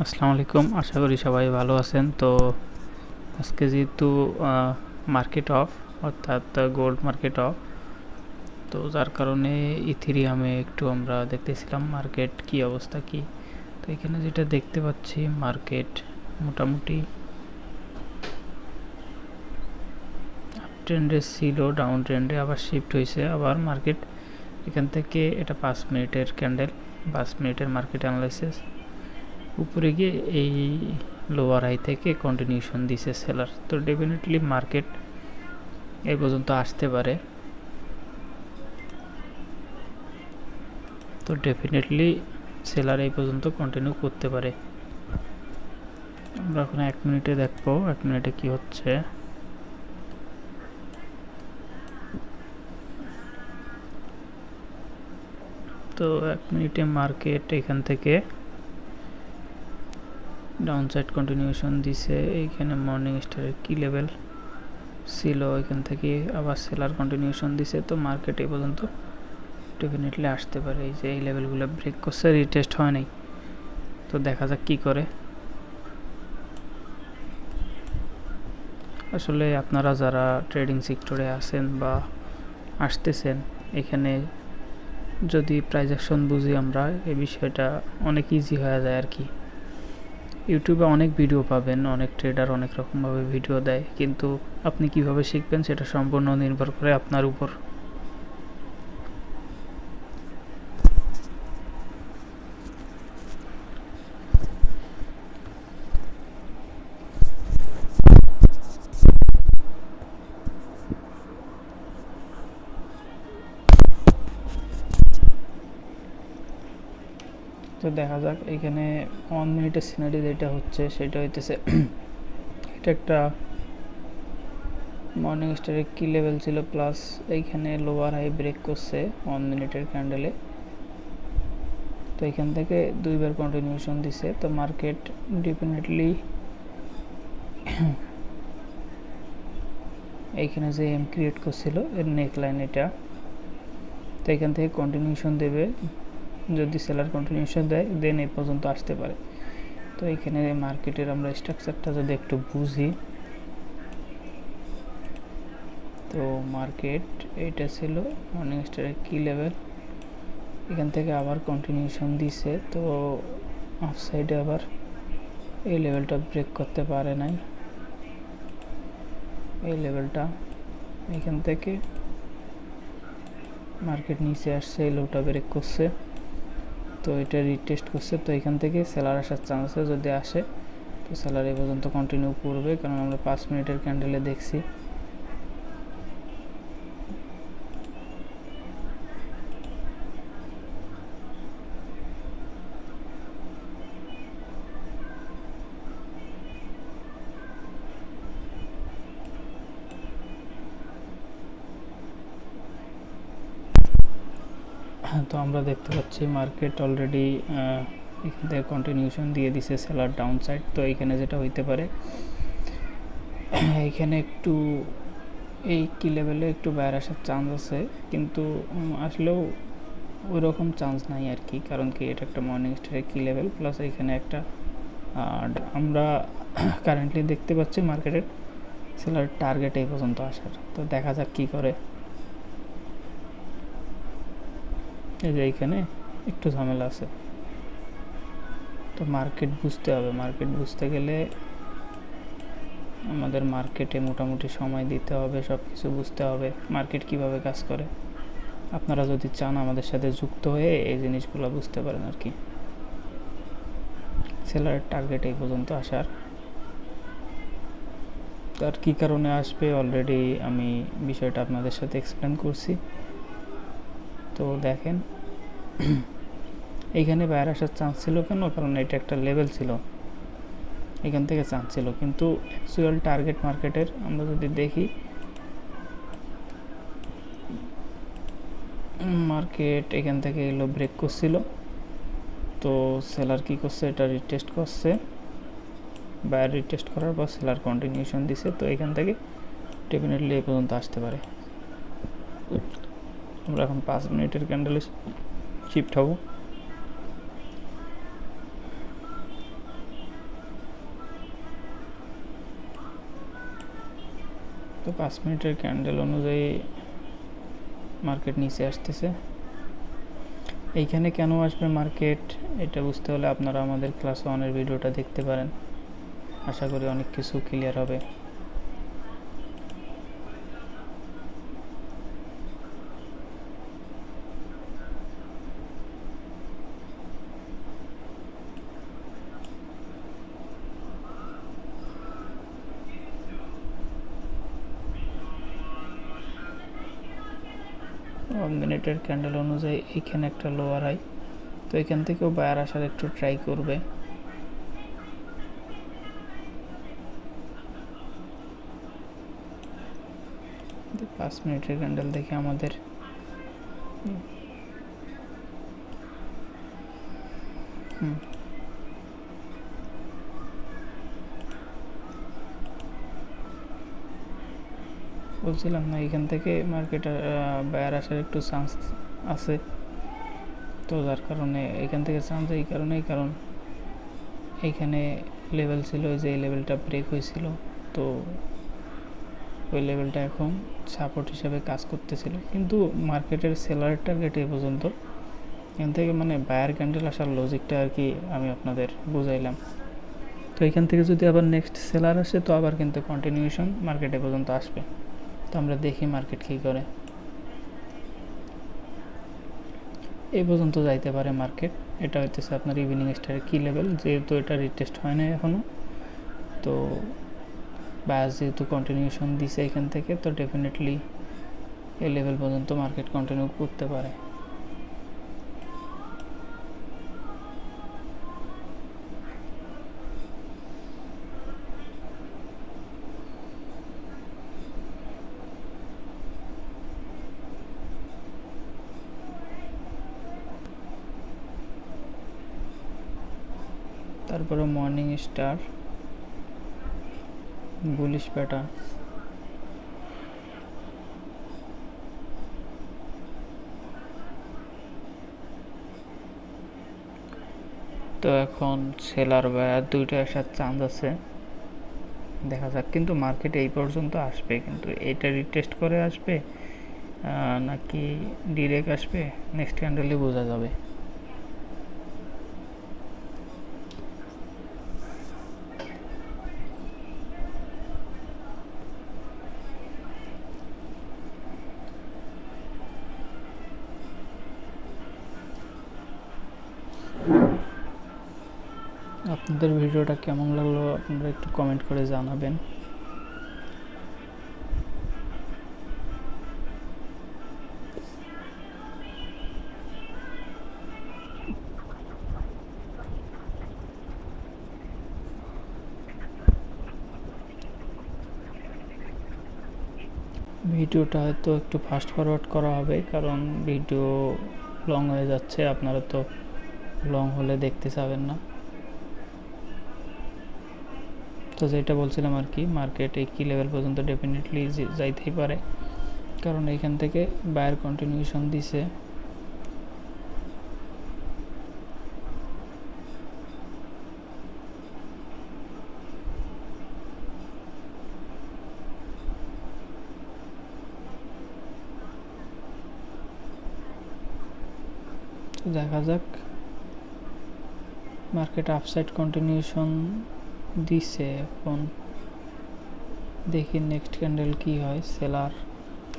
আসসালামু আলাইকুম, আশা করি সবাই ভালো আছেন। তো আজকে যেহেতু মার্কেট অফ, অর্থাৎ গোল্ড মার্কেট অফ, তো যার কারণে ইথেরিয়ামে একটু আমরা দেখতেছিলাম মার্কেট কি অবস্থা কি। তো এখানে যেটা দেখতে পাচ্ছি, মার্কেট মোটামুটি আপ ট্রেন্ডে ছিল, ডাউন ট্রেন্ডে আবার শিফট হয়েছে। আবার মার্কেট এখান থেকে, এটা 5 মিনিটের ক্যান্ডেল, 5 মিনিটের মার্কেট অ্যানালাইসিস, উপরে গিয়ে এই লোয়ার হাই থেকে কন্টিনিউশন দিছে সেলার। তো ডেফিনেটলি মার্কেট এই পর্যন্ত আসতে পারে। তো ডেফিনেটলি সেলার এই পর্যন্ত কন্টিনিউ করতে পারে। আমরা এখন 1 মিনিটে দেখবো 1 মিনিটে কি হচ্ছে। তো 1 মিনিটে মার্কেট এখান থেকে ডাউন সাইড কন্টিনিউশন দিছে। এইখানে মর্নিং স্টারের কি লেভেল ছিল, এখান থেকে আবার সেলার কন্টিনিউশন দিছে। তো মার্কেট এই পর্যন্ত ডেফিনেটলি আসতে পারে। এই যে এই লেভেলগুলো ব্রেক করছে, রিটেস্ট হয় নাই। তো দেখা যাক কি করে। আসলে আপনারা যারা ট্রেডিং সেক্টরে আছেন বা আসতেছেন, এখানে যদি প্রাইস অ্যাকশন বুঝি আমরা, এই বিষয়টা অনেক ইজি হয়ে যায় আর কি। ইউটিউবে অনেক ভিডিও পাবেন, অনেক ট্রেডার অনেক রকমভাবে ভিডিও দেয়, কিন্তু আপনি কিভাবে শিখবেন সেটা সম্পূর্ণ নির্ভর করে আপনার উপর। তো দেখা যাক এখানে 1 মিনিটের সিনারি যেটা হচ্ছে সেটা হইতেছে এটা একটা মর্নিং স্টারের কি লেভেল ছিল, প্লাস এইখানে লোয়ার হাই ব্রেক করছে 1 মিনিটের ক্যান্ডেলে। তো এখান থেকে দুইবার কন্টিনিউশন দিছে। তো মার্কেট ডেফিনেটলি এইখানে যে এম ক্রিয়েট করছিল এর নেক লাইন এটা, তো এখান থেকে কন্টিনিউশন দেবে। যদি সেলার কন্টিনিউশন দেয় দেন এই পর্যন্ত আসতে পারে। তো এখানে মার্কেটের আমরা স্ট্রাকচারটা যদি একটু বুঝি, তো মার্কেট এইটা ছিল মর্নিং স্টারের কি লেভেল, এখান থেকে আবার কন্টিনিউশন দিছে। তো অফ সাইডে আবার এই লেভেলটা ব্রেক করতে পারে নাই, এই লেভেলটা। এখান থেকে মার্কেট নিচে আসছে, এই লোটা ব্রেক করছে। তো এটা রিটেস্ট করছে। তো এখান থেকে সেলার আসার চান্স আছে, যদি আসে তো সেলার এই পর্যন্ত কন্টিনিউ করবে, কারণ আমরা 5 মিনিটের ক্যান্ডেলে দেখছি। তো আমরা দেখতে পাচ্ছি মার্কেট অলরেডি এখান থেকে কন্টিনিউশন দিয়ে দিছে সেলার ডাউন সাইড। তো এইখানে যেটা হইতে পারে, এইখানে একটু এই কি লেভেলে একটু বাইরে আসার চান্স আছে, কিন্তু আসলেও ওই রকম চান্স নাই আর কি। কারণ কি, এটা একটা মর্নিং স্টারের কি লেভেল, প্লাস এখানে একটা আমরা কারেন্টলি দেখতে পাচ্ছি মার্কেটের সেলার টার্গেট এই পর্যন্ত আসার। তো দেখা যাক কি করে। এই যে এইখানে একটু ঝামেলা আছে। তো মার্কেট বুঝতে হবে, মার্কেট বুঝতে গেলে আমাদের মার্কেটে মোটামুটি সময় দিতে হবে, সব কিছু বুঝতে হবে মার্কেট কিভাবে কাজ করে। আপনারা যদি চান আমাদের সাথে যুক্ত হয়ে এই জিনিসগুলো বুঝতে পারেন আর কি। সেলারের টার্গেট এই পর্যন্ত আসার, তার কী কারণে আসবে অলরেডি আমি বিষয়টা আপনাদের সাথে এক্সপ্লেন করছি। তো দেখেন এইখানে বাইরে আসার চান্স ছিল কেন, কারণ এটা একটা লেভেল ছিল, এখান থেকে চান্স ছিল। কিন্তু অ্যাকচুয়াল টার্গেট মার্কেটের আমরা যদি দেখি, মার্কেট এখান থেকে এলো ব্রেক করছিল। তো সেলার কি করছে, এটা রিটেস্ট করছে, বায়ার রিটেস্ট করার পর সেলার কন্টিনিউশন দিছে। তো এখান থেকে ডেফিনেটলি এই পর্যন্ত আসতে পারে। আমরা এখন 5 মিনিটের ক্যান্ডেলে শিফট হব। তো 5 মিনিটের ক্যান্ডেল অনুযায়ী মার্কেট নিচে আসতেছে। এইখানে কেন আসবে মার্কেট, এটা বুঝতে হলে আপনারা আমাদের ক্লাস 1-এর ভিডিওটা দেখতে পারেন, আশা করি অনেক কিছু ক্লিয়ার হবে। মিনিটের ক্যান্ডেল অনুযায়ী এখানে একটা লোয়ার হাই, তো এখান থেকেও বায়ার আসার একটু ট্রাই করবে। 5 মিনিটের ক্যান্ডেল দেখে আমাদের বলছিলাম না, এখান থেকে মার্কেট বায়ার আসার একটু চান্স আছে। তো যার কারণে এখান থেকে চান্স এই কারণেই, কারণ এইখানে লেভেল ছিল যে এই লেভেলটা ব্রেক হয়েছিল, তো ওই লেভেলটা এখন সাপোর্ট হিসাবে কাজ করতেছিল। কিন্তু মার্কেটের সেলার টার্গেট এ পর্যন্ত, এখান থেকে মানে বায়ার ক্যান্ডেল আসার লজিকটা আর কি আমি আপনাদের বুঝাইলাম। তো এখান থেকে যদি আবার নেক্সট সেলার আসে, তো আবার কিন্তু কন্টিনিউশন মার্কেটে পর্যন্ত আসবে। তো আমরা দেখি মার্কেট কী করে। এই পর্যন্ত যাইতে পারে মার্কেট। এটা হইতেছে আপনার ইভিনিং স্টারের কি লেভেল, যেহেতু এটা রিটেস্ট হয় না এখনও, তো বায়াস যেহেতু কন্টিনিউশন দিছে এখান থেকে, তো ডেফিনেটলি এই লেভেল পর্যন্ত মার্কেট কন্টিনিউ করতে পারে। তারপরে মর্নিং স্টার, বুলিশ প্যাটার্ন, তো এখন সেলার বায়ার দুইটা আসার চান্স আছে, দেখা যাক। কিন্তু মার্কেট এই পর্যন্ত আসবে, কিন্তু এটা রিটেস্ট করে আসবে নাকি ডিরেক্ট আসবে নেক্সট ক্যান্ডেলে বোঝা যাবে। আপনাদের ভিডিওটা কেমন লাগলো আপনারা একটু কমেন্ট করে জানাবেন। ভিডিওটা হয়তো একটু ফাস্ট ফরওয়ার্ড করা হবে, কারণ ভিডিও লং হয়ে যাচ্ছে, আপনারা তো লং হলে দেখতে চাবেন না। তো যেটা বলছিলাম আর কি, মার্কেট এই কি লেভেল পর্যন্ত ডেফিনেটলি যাইতেই পারে, কারণ এইখান থেকে বায়ার কন্টিনিউশন দিছে। দেখা যাক, মার্কেট আপসাইড কন্টিনিউশন দিছে, এখন দেখি নেক্সট ক্যান্ডেল কি হয়। সেলার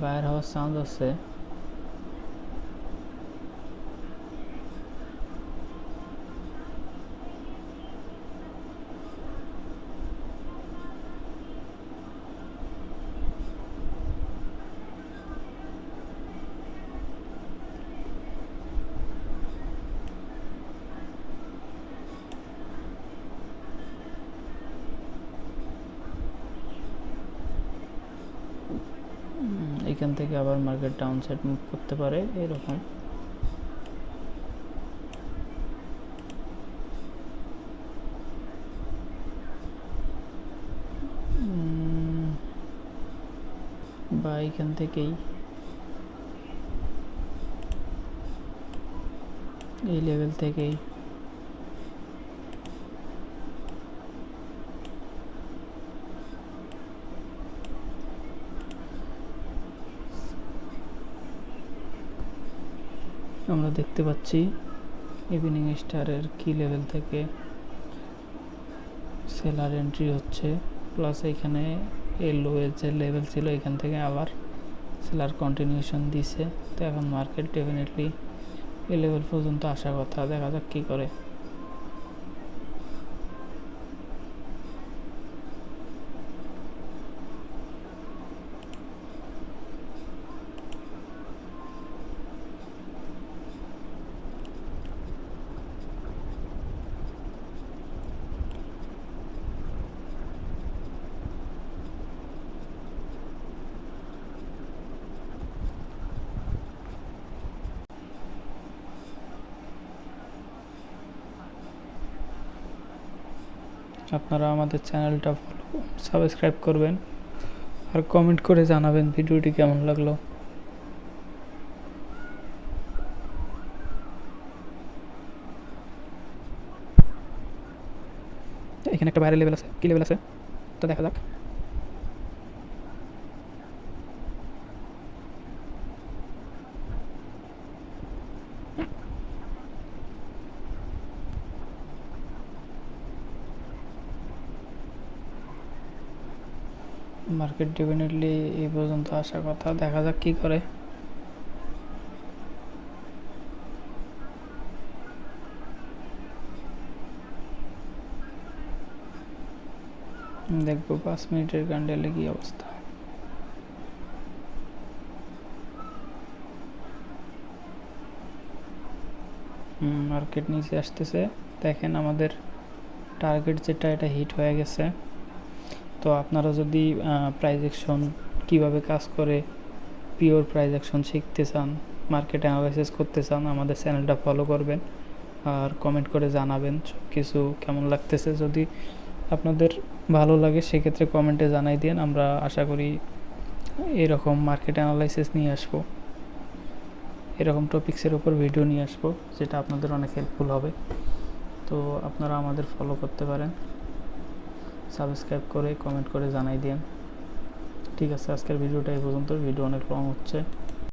বায়ার হওয়ার চান্স আছে। এখান থেকে আবার মার্কেট ডাউন সাইড মুভ করতে পারে এরকম। বা এখান থেকেই এই লেভেল থেকেই আমরা দেখতে পাচ্ছি ইভিনিং স্টারের কি লেভেল থেকে সেলার এন্ট্রি হচ্ছে, প্লাস এখানে এই লোয়ের যে লেভেল ছিল এখান থেকে আবার সেলার কন্টিনিউশন দিছে। তো এখন মার্কেট ডেফিনেটলি এই লেভেল পর্যন্ত আসার কথা, দেখা যাক কী করে। আপনারা আমাদের চ্যানেলটা সাবস্ক্রাইব করবেন আর কমেন্ট করে জানাবেন ভিডিওটি কেমন লাগলো। এখানে একটা বাইরে লেভেল আছে, কি লেভেল আছে তো দেখা যাক। মার্কেট ডেফিনেটলি এই পর্যন্ত আসার কথা, দেখা যাক কি করে। দেখবো 5 মিনিটের ক্যান্ডেলে কি অবস্থা। মার্কেট নিচে আসতেছে, দেখেন আমাদের টার্গেট যেটা এটা হিট হয়ে গেছে। তো আপনারা যদি প্রাইস অ্যাকশন কীভাবে কাজ করে পিওর প্রাইস অ্যাকশন শিখতে চান, মার্কেট অ্যানালাইসিস করতে চান, আমাদের চ্যানেলটা ফলো করবেন আর কমেন্ট করে জানাবেন সব কিছু কেমন লাগতেছে। যদি আপনাদের ভালো লাগে সেক্ষেত্রে কমেন্টে জানাই দিন, আমরা আশা করি এরকম মার্কেট অ্যানালাইসিস নিয়ে আসবো, এরকম টপিক্সের উপর ভিডিও নিয়ে আসবো যেটা আপনাদের অনেক হেল্পফুল হবে। তো আপনারা আমাদের ফলো করতে পারেন, সাবস্ক্রাইব করে কমেন্ট করে জানাই দিন। ঠিক আছে, আজকের ভিডিওটা এই পর্যন্ত। ভিডিও অনেক লং হচ্ছে।